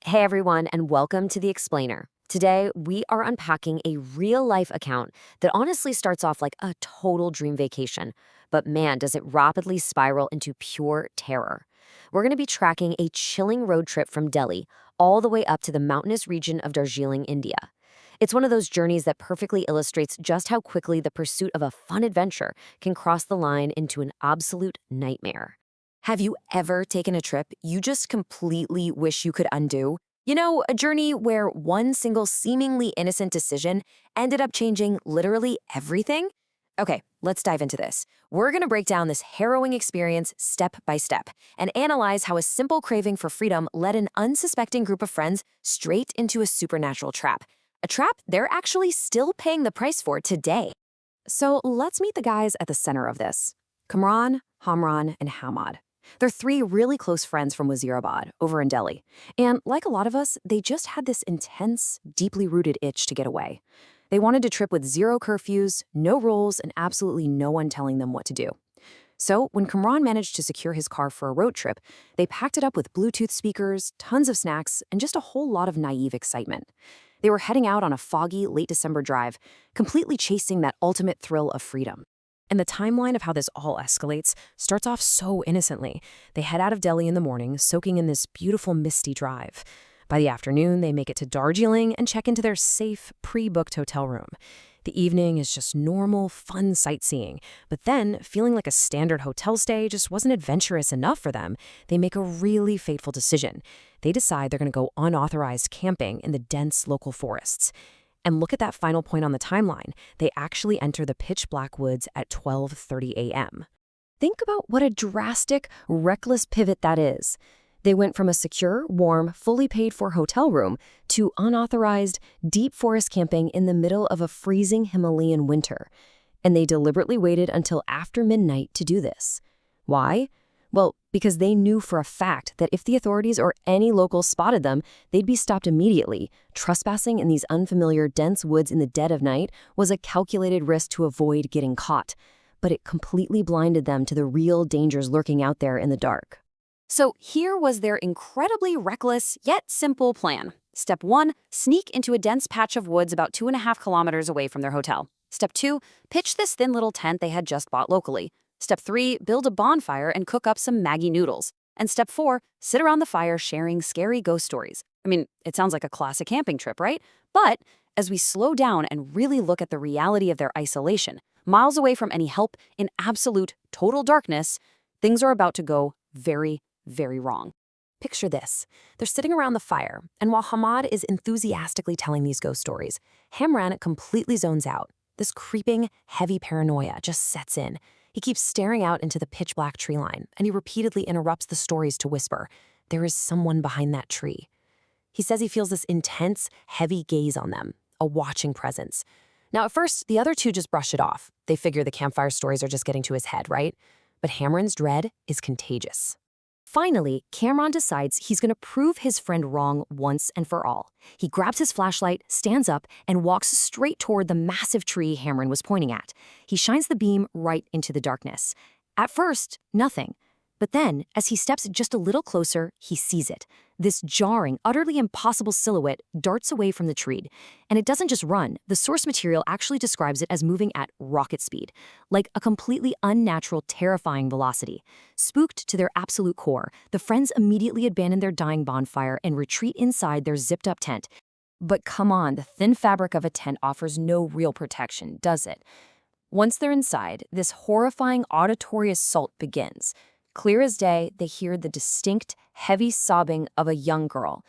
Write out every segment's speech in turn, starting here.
Hey everyone, and welcome to The Explainer. Today, we are unpacking a real life account that honestly starts off like a total dream vacation, but man, does it rapidly spiral into pure terror. We're going to be tracking a chilling road trip from Delhi all the way up to the mountainous region of Darjeeling, India. It's one of those journeys that perfectly illustrates just how quickly the pursuit of a fun adventure can cross the line into an absolute nightmare. Have you ever taken a trip you just completely wish you could undo? You know, a journey where one single seemingly innocent decision ended up changing literally everything? Okay, let's dive into this. We're going to break down this harrowing experience step by step and analyze how a simple craving for freedom led an unsuspecting group of friends straight into a supernatural trap. A trap they're actually still paying the price for today. So let's meet the guys at the center of this. Kamran, Hamran, and Hamad. They're three really close friends from Wazirabad, over in Delhi. And like a lot of us, they just had this intense, deeply rooted itch to get away. They wanted to trip with zero curfews, no rules, and absolutely no one telling them what to do. So when Kamran managed to secure his car for a road trip, they packed it up with Bluetooth speakers, tons of snacks, and just a whole lot of naive excitement. They were heading out on a foggy, late December drive, completely chasing that ultimate thrill of freedom. And the timeline of how this all escalates starts off so innocently. They head out of Delhi in the morning, soaking in this beautiful misty drive. By the afternoon, they make it to Darjeeling and check into their safe, pre-booked hotel room. The evening is just normal, fun sightseeing. But then, feeling like a standard hotel stay just wasn't adventurous enough for them, they make a really fateful decision. They decide they're going to go unauthorized camping in the dense local forests. And look at that final point on the timeline. They actually enter the pitch black woods at 12:30 a.m. Think about what a drastic, reckless pivot that is. They went from a secure, warm, fully paid for hotel room to unauthorized, deep forest camping in the middle of a freezing Himalayan winter. And they deliberately waited until after midnight to do this. Why? Well, because they knew for a fact that if the authorities or any locals spotted them, they'd be stopped immediately. Trespassing in these unfamiliar, dense woods in the dead of night was a calculated risk to avoid getting caught. But it completely blinded them to the real dangers lurking out there in the dark. So here was their incredibly reckless, yet simple plan. Step 1, sneak into a dense patch of woods about 2.5 kilometers away from their hotel. Step 2, pitch this thin little tent they had just bought locally. Step 3, build a bonfire and cook up some Maggi noodles. And Step 4, sit around the fire sharing scary ghost stories. I mean, it sounds like a classic camping trip, right? But as we slow down and really look at the reality of their isolation, miles away from any help, in absolute, total darkness, things are about to go very, very wrong. Picture this. They're sitting around the fire, and while Hamad is enthusiastically telling these ghost stories, Hamran completely zones out. This creeping, heavy paranoia just sets in. He keeps staring out into the pitch-black tree line, and he repeatedly interrupts the stories to whisper, "There is someone behind that tree." He says he feels this intense, heavy gaze on them, a watching presence. Now, at first, the other two just brush it off. They figure the campfire stories are just getting to his head, right? But Hamran's dread is contagious. Finally, Cameron decides he's going to prove his friend wrong once and for all. He grabs his flashlight, stands up, and walks straight toward the massive tree Cameron was pointing at. He shines the beam right into the darkness. At first, nothing. But then, as he steps just a little closer, he sees it. This jarring, utterly impossible silhouette darts away from the tree. And it doesn't just run. The source material actually describes it as moving at rocket speed, like a completely unnatural, terrifying velocity. Spooked to their absolute core, the friends immediately abandon their dying bonfire and retreat inside their zipped-up tent. But come on, the thin fabric of a tent offers no real protection, does it? Once they're inside, this horrifying auditory assault begins. Clear as day, they hear the distinct, heavy sobbing of a young girl.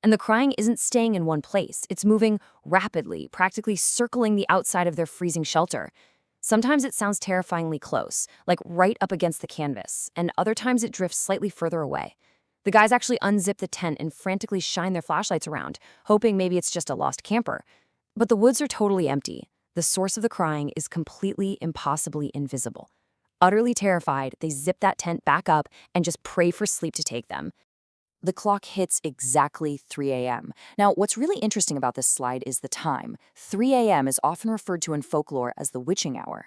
And the crying isn't staying in one place. It's moving rapidly, practically circling the outside of their freezing shelter. Sometimes it sounds terrifyingly close, like right up against the canvas, and other times it drifts slightly further away. The guys actually unzip the tent and frantically shine their flashlights around, hoping maybe it's just a lost camper. But the woods are totally empty. The source of the crying is completely, impossibly invisible. Utterly terrified, they zip that tent back up and just pray for sleep to take them. The clock hits exactly 3 a.m. Now, what's really interesting about this slide is the time. 3 a.m. is often referred to in folklore as the witching hour.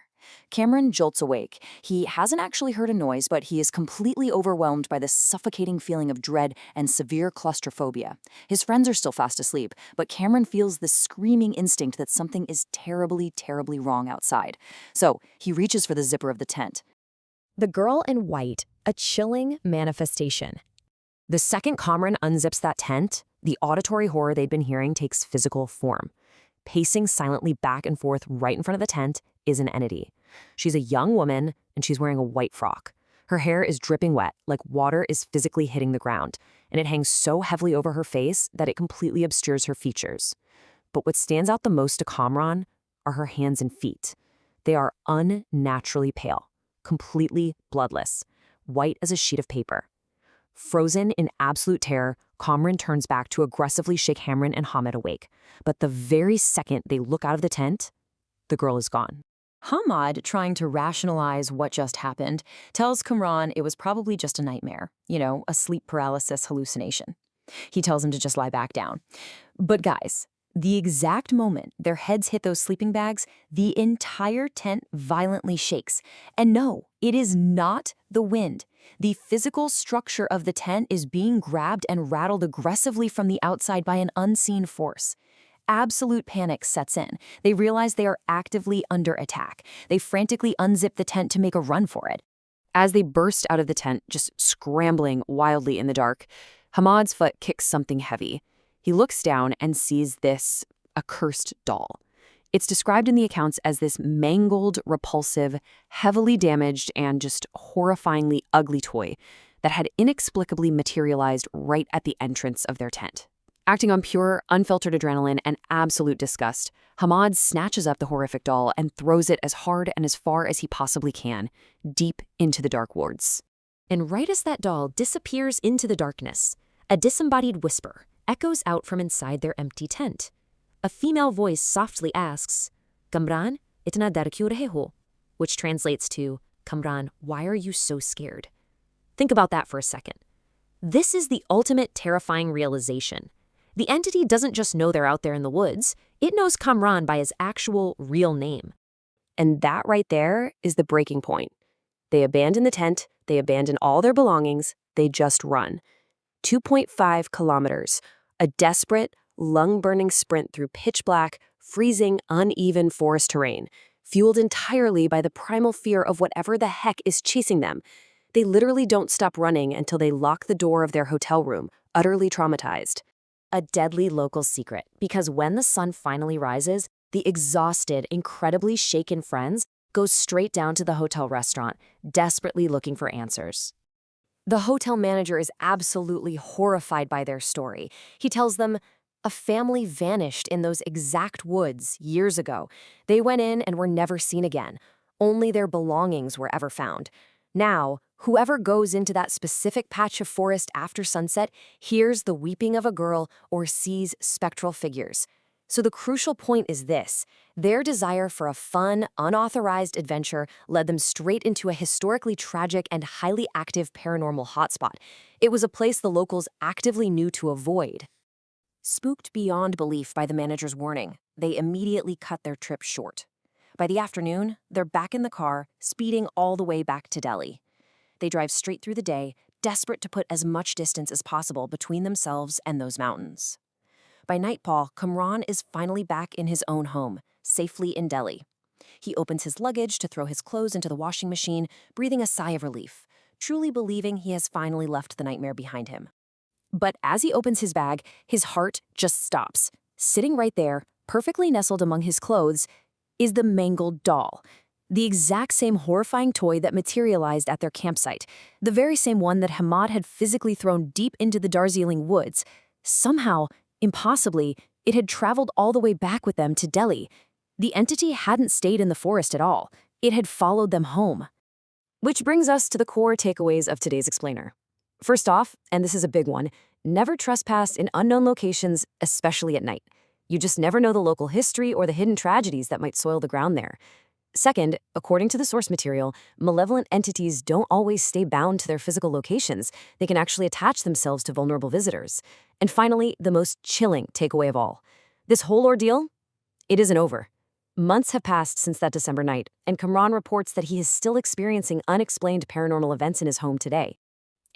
Cameron jolts awake. He hasn't actually heard a noise, but he is completely overwhelmed by this suffocating feeling of dread and severe claustrophobia. His friends are still fast asleep, but Cameron feels this screaming instinct that something is terribly, terribly wrong outside. So he reaches for the zipper of the tent. The girl in white, a chilling manifestation. The second Cameron unzips that tent, the auditory horror they'd been hearing takes physical form. Pacing silently back and forth right in front of the tent is an entity. She's a young woman, and she's wearing a white frock. Her hair is dripping wet, like water is physically hitting the ground, and it hangs so heavily over her face that it completely obscures her features. But what stands out the most to Kamran are her hands and feet. They are unnaturally pale, completely bloodless, white as a sheet of paper. Frozen in absolute terror, Kamran turns back to aggressively shake Hamran and Hamid awake. But the very second they look out of the tent, the girl is gone. Hamad, trying to rationalize what just happened, tells Kamran it was probably just a nightmare, a sleep paralysis hallucination. He tells him to just lie back down. But guys, the exact moment their heads hit those sleeping bags, the entire tent violently shakes. And no, it is not the wind. The physical structure of the tent is being grabbed and rattled aggressively from the outside by an unseen force. Absolute panic sets in. They realize they are actively under attack. They frantically unzip the tent to make a run for it. As they burst out of the tent, just scrambling wildly in the dark, Hamad's foot kicks something heavy. He looks down and sees this accursed doll. It's described in the accounts as this mangled, repulsive, heavily damaged, and just horrifyingly ugly toy that had inexplicably materialized right at the entrance of their tent. Acting on pure, unfiltered adrenaline and absolute disgust, Hamad snatches up the horrific doll and throws it as hard and as far as he possibly can, deep into the dark wards. And right as that doll disappears into the darkness, a disembodied whisper echoes out from inside their empty tent. A female voice softly asks, "Kamran, itna dar kyun rahe ho?" Which translates to, "Kamran, why are you so scared?" Think about that for a second. This is the ultimate terrifying realization. The entity doesn't just know they're out there in the woods, it knows Kamran by his actual real name. And that right there is the breaking point. They abandon the tent, they abandon all their belongings, they just run. 2.5 kilometers, a desperate, lung-burning sprint through pitch-black, freezing, uneven forest terrain, fueled entirely by the primal fear of whatever the heck is chasing them. They literally don't stop running until they lock the door of their hotel room, utterly traumatized. A deadly local secret, because when the sun finally rises, the exhausted, incredibly shaken friends go straight down to the hotel restaurant, desperately looking for answers. The hotel manager is absolutely horrified by their story. He tells them, a family vanished in those exact woods years ago. They went in and were never seen again. Only their belongings were ever found. Now, whoever goes into that specific patch of forest after sunset hears the weeping of a girl or sees spectral figures. So the crucial point is this. Their desire for a fun, unauthorized adventure led them straight into a historically tragic and highly active paranormal hotspot. It was a place the locals actively knew to avoid. Spooked beyond belief by the manager's warning, they immediately cut their trip short. By the afternoon, they're back in the car, speeding all the way back to Delhi. They drive straight through the day, desperate to put as much distance as possible between themselves and those mountains. By nightfall, Kamran is finally back in his own home, safely in Delhi. He opens his luggage to throw his clothes into the washing machine, breathing a sigh of relief, truly believing he has finally left the nightmare behind him. But as he opens his bag, his heart just stops. Sitting right there, perfectly nestled among his clothes, is the mangled doll. The exact same horrifying toy that materialized at their campsite. The very same one that Hamad had physically thrown deep into the Darjeeling woods. Somehow, impossibly, it had traveled all the way back with them to Delhi. The entity hadn't stayed in the forest at all. It had followed them home. Which brings us to the core takeaways of today's explainer. First off, and this is a big one, never trespass in unknown locations, especially at night. You just never know the local history or the hidden tragedies that might soil the ground there. Second, according to the source material, malevolent entities don't always stay bound to their physical locations. They can actually attach themselves to vulnerable visitors. And finally, the most chilling takeaway of all. This whole ordeal, it isn't over. Months have passed since that December night, and Kamran reports that he is still experiencing unexplained paranormal events in his home today.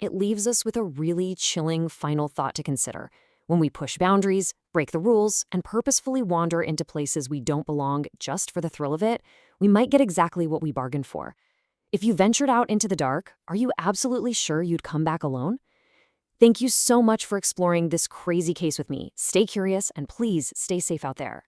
It leaves us with a really chilling final thought to consider. When we push boundaries, break the rules, and purposefully wander into places we don't belong just for the thrill of it, we might get exactly what we bargained for. If you ventured out into the dark, are you absolutely sure you'd come back alone? Thank you so much for exploring this crazy case with me. Stay curious and please stay safe out there.